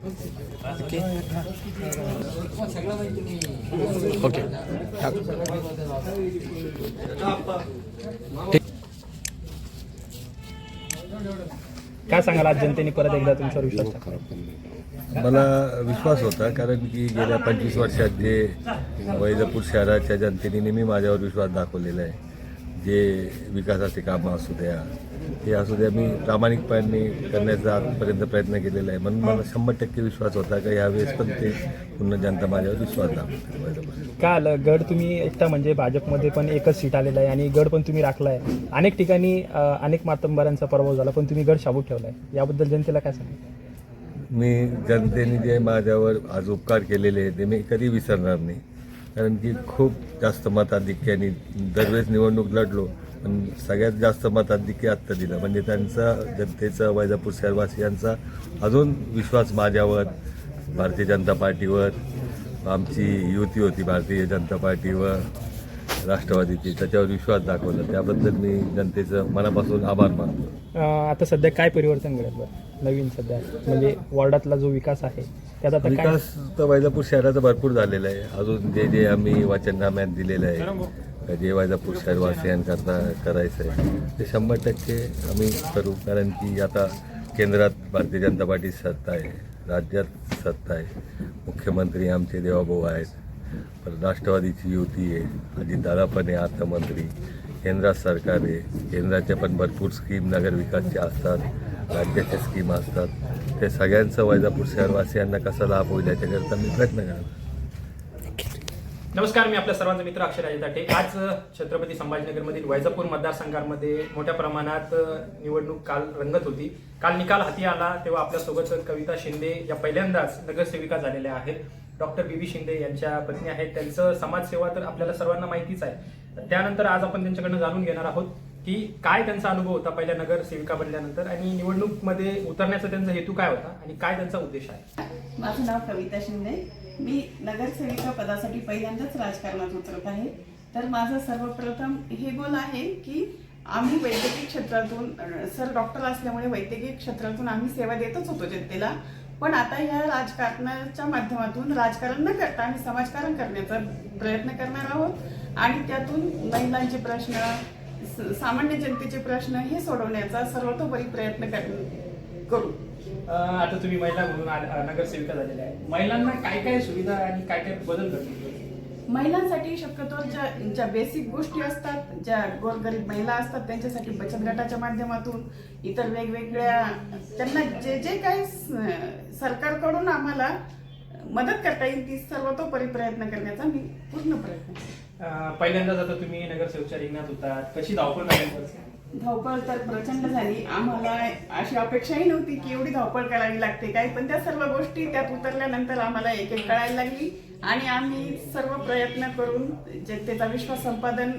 Okay काय सांगाल आज जनतेने परत एकदा तुमच्यावर विश्वास टाकला? मला विश्वास होता, कारण की गेल्या 25 वर्षात जे वैजापूर शहराच्या जनतेने नेहमी माझ्यावर विश्वास दाखवलेला आहे. जे विकासाचे कामं असू द्या, हे असू द्या, मी प्रामाणिकपणे करण्याचा आजपर्यंत प्रयत्न केलेला आहे. म्हणून मला 100% विश्वास होता की यावेळेस पण ते पूर्ण जनता माझ्यावर विश्वास दाखवते. वैजापूर काय आलं गड तुम्ही एकटा म्हणजे भाजपमध्ये पण एकच सीट आलेला आहे आणि गड पण तुम्ही राखला आहे. अनेक ठिकाणी अनेक मातंबरांचा पराभव झाला, पण तुम्ही गड शाबूत ठेवला आहे. याबद्दल जनतेला काय सांगाल? मी जनतेने जे माझ्यावर आज उपकार केलेले आहे ते मी कधी विसरणार नाही. कारण की खूप जास्त मताधिक्याने दरवेळेस निवडणूक लढलो, पण सगळ्यात जास्त मताधिक्य आत्ता दिलं. म्हणजे त्यांचा, जनतेचा, वैजापूर शहरवासियांचा अजून विश्वास माझ्यावर, भारतीय जनता पार्टीवर, आमची युती होती भारतीय जनता पार्टीवर, राष्ट्रवादीची, त्याच्यावर विश्वास दाखवला. त्याबद्दल मी जनतेचं मनापासून आभार मानतो. आता सध्या काय परिवर्तन घडेल बरं नवीन सध्या, म्हणजे वॉर्डातला जो विकास आहे त्याचा आता काय? विकास तर वैजापूर शहराचा भरपूर झालेला आहे. अजून जे जे आम्ही वचननाम्यात दिलेलं आहे, जे वैजापूर शहरवासियांकरता करायचं आहे ते 100% आम्ही करू. कारण की आता केंद्रात भारतीय जनता पार्टी सत्ता आहे, राज्यात सत्ता आहे, मुख्यमंत्री आमचे देवाभाऊ आहेत, पण राष्ट्रवादीची युती आहे, अजितदादा पण आहे अर्थमंत्री, केंद्रात सरकार आहे, केंद्राच्या पण भरपूर स्कीम नगरविकासच्या असतात, राज्याच्या स्कीम असतात. ते सगळ्यांचं वैजापूर शहरवासियांना कसा लाभ होईल याच्याकरता मी प्रयत्न करणार. नमस्कार, मी आपल्या सर्वांचा मित्र अक्षय राजेताटे. आज छत्रपती संभाजीनगरमधील वैजापूर मतदारसंघामध्ये मोठ्या प्रमाणात निवडणूक काल रंगत होती. काल निकाल हाती आला तेव्हा आपल्यासोबत कविता शिंदे या पहिल्यांदाच नगरसेविका झालेल्या आहेत. डॉक्टर बीबी शिंदे यांच्या पत्नी आहेत. त्यांचं समाजसेवा तर आपल्याला सर्वांना माहितीच आहे. त्यानंतर आज आपण त्यांच्याकडनं जाणून घेणार आहोत की काय त्यांचा अनुभव होता पहिल्या नगरसेविका बनल्यानंतर आणि निवडणूकमध्ये उतरण्याचा त्यांचा हेतू काय होता आणि काय त्यांचा उद्देश आहे. माझं नाव कविता शिंदे. मी नगरसेविका पदासाठी पहिल्यांदाच राजकारणात उतरत आहे. तर माझं सर्वप्रथम हे गोल आहे की आम्ही वैद्यकीय क्षेत्रातून, सर डॉक्टर असल्यामुळे वैद्यकीय क्षेत्रातून आम्ही सेवा देतच होतो जनतेला, पण आता ह्या राजकारणाच्या माध्यमातून राजकारण न करता आम्ही समाजकारण करण्याचा प्रयत्न करणार आहोत आणि त्यातून महिलांचे प्रश्न, सामान्य जनतेचे प्रश्न हे सोडवण्याचा सर्वतोपरी प्रयत्न करू. आता तुम्ही महिला म्हणून नगरसेविका झालेल्या आहे. महिलांना काय काय सुविधा आणि काय काय बदल करतील? महिलांसाठी शक्यतो ज्या बेसिक गोष्टी असतात, ज्या गोरगरीब महिला असतात त्यांच्यासाठी बचत गटाच्या माध्यमातून, इतर वेगवेगळ्या त्यांना जे जे काही सरकारकडून आम्हाला मदत करता येईल ती सर्वतोपरी प्रयत्न करण्याचा मी पूर्ण प्रयत्न करेन. पहिल्यांदाच आता तुम्ही नगरसेवकच्या रिंगणात होता, कशी धावपळ करायची? धावपळ तर प्रचंड झाली. आम्हाला अशी अपेक्षाही नव्हती की एवढी धावपळ करावी लागते काय, पण त्या सर्व गोष्टी त्यात उतरल्यानंतर आम्हाला एक एक कळायला लागली आणि आम्ही सर्व प्रयत्न करून जनतेचा विश्वास संपादन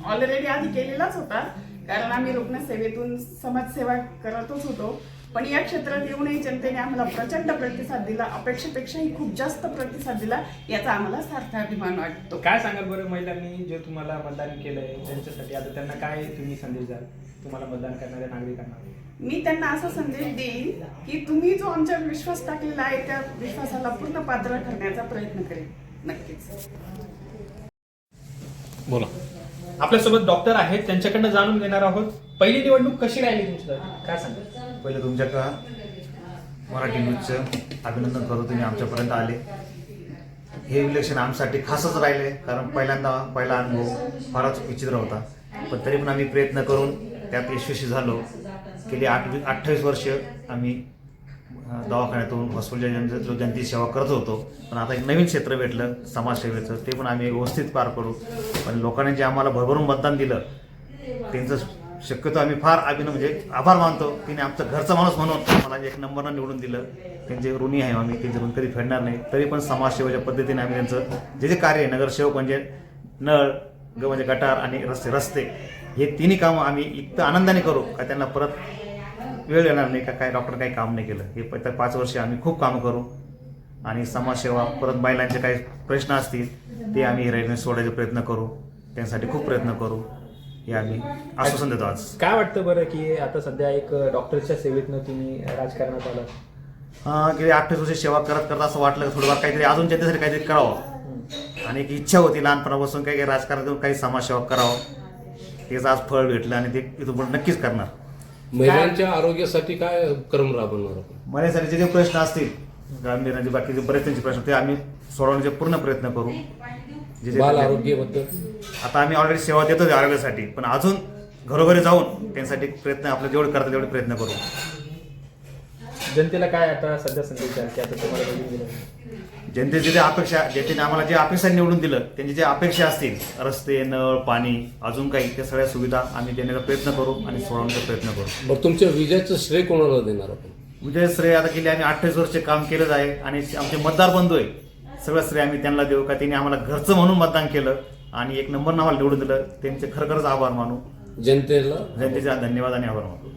ऑलरेडी आधी केलेलाच होता, कारण आम्ही रुग्णसेवेतून समाजसेवा करतच होतो. पण या क्षेत्रात येऊनही जनतेने आम्हाला प्रचंड प्रतिसाद दिला, अपेक्षेपेक्षाही खूप जास्त प्रतिसाद दिला, याचा आम्हाला सार्थ अभिमान वाटतो. काय सांगाल बरं महिलांनी जे तुम्हाला मतदान केलंय त्यांच्यासाठी, आता त्यांना काय तुम्ही संदेश द्याल तुम्हाला मतदान करणाऱ्या नागरिकांना? मी त्यांना असा संदेश देईन की तुम्ही जो आमच्यावर विश्वास टाकलेला आहे त्या विश्वासाला पूर्ण पात्र ठरण्याचा प्रयत्न करेन. नक्कीच. बोला. आपल्यासोबत डॉक्टर आहेत, त्यांच्याकडनं जाणून घेणार आहोत पहिली निवडणूक कशी राहिली तुमच्यासाठी, काय सांगाल? पहिले तुमच्या मराठी न्यूजचं अभिनंदन करतो, तुम्ही आमच्यापर्यंत आले. हे इलेक्शन आमच्यासाठी खासच राहिले, कारण पहिला अनुभव फारच विचित्र होता, पण तरी पण आम्ही प्रयत्न करून त्यात यशस्वी झालो. गेली 28 वर्ष आम्ही दवाखान्यातून हॉस्पिटल जनतेची सेवा करत होतो, पण आता एक नवीन क्षेत्र भेटलं समाजसेवेचं, ते पण आम्ही व्यवस्थित पार करू. पण लोकांनी जे आम्हाला भरभरून मतदान दिलं त्यांचं शक्यतो आम्ही फार म्हणजे आभार मानतो. तिने आमचं घरचा माणूस म्हणून मला 1 नंबरनं निवडून दिलं. त्यांचे ऋणी आहे आम्ही, त्यांचे ऋण कधी फेडणार नाही. तरी पण समाजसेवेच्या पद्धतीने आम्ही त्यांचं जे जे कार्य आहे, नगरसेवक म्हणजे नळ म्हणजे गटार आणि रस्ते हे तिन्ही कामं आम्ही इतकं आनंदाने करू का त्यांना परत वेळ येणार नाही का काय डॉक्टर काही काम नाही केलं. हे 5 वर्ष आम्ही खूप कामं करू आणि समाजसेवा, परत महिलांचे काही प्रश्न असतील ते आम्ही रेल्वे सोडायचा प्रयत्न करू, त्यांसाठी खूप प्रयत्न करू, हे आम्ही आश्वासन देतो. आज काय वाटतं बरं की आता सध्या एक डॉक्टरच्या सेवेतनं तुम्ही राजकारणात आलात, गेली 28 वर्ष सेवा करत करत असं वाटलं थोडंफार काहीतरी अजून जनतेसाठी काहीतरी करावं आणि एक इच्छा होती लहानपणापासून काही राजकारणातून काही समाजसेवा करावं. त्याचं आज फळ भेटलं आणि ते इथून पुढे नक्कीच करणार. महिलांच्या आरोग्यासाठी काय क्रम राबवणार आपण? महिलांसाठी जे प्रश्न असतील गांभीर्याचे बाकीचे बरेच त्यांचे प्रश्न ते आम्ही सोडवण्याचे पूर्ण प्रयत्न करू. बाल आरोग्याबद्दल आता आम्ही ऑलरेडी सेवा देतो आरोग्यासाठी, पण अजून घरोघरी जाऊन त्यांसाठी प्रयत्न आपले जेवढे करतात तेवढे प्रयत्न करू. जनतेला काय आता सध्या संदेश आहे की आता तुम्हाला निवडून दिलं? जनतेची जे अपेक्षा, जनतेने आम्हाला जे अपेक्षा निवडून दिलं त्यांची जे अपेक्षा असतील रस्ते, नळ, पाणी, अजून काही त्या सगळ्या सुविधा आम्ही देण्याचा प्रयत्न करू आणि सोडवण्याचा प्रयत्न करू. मग तुमच्या विजयाचं श्रेय कोणाला देणार आपण? विजय श्रेय आता गेले आम्ही 28 वर्ष काम केलं आहे आणि आमचे मतदार बंधू आहे, सगळं श्रेय आम्ही त्यांना देऊ का त्यांनी आम्हाला घरचं म्हणून मतदान केलं आणि 1 नंबर आम्हाला निवडून दिलं. त्यांचे खरखरच आभार मानू. जनतेला जनतेचा धन्यवाद आणि आभार मानू.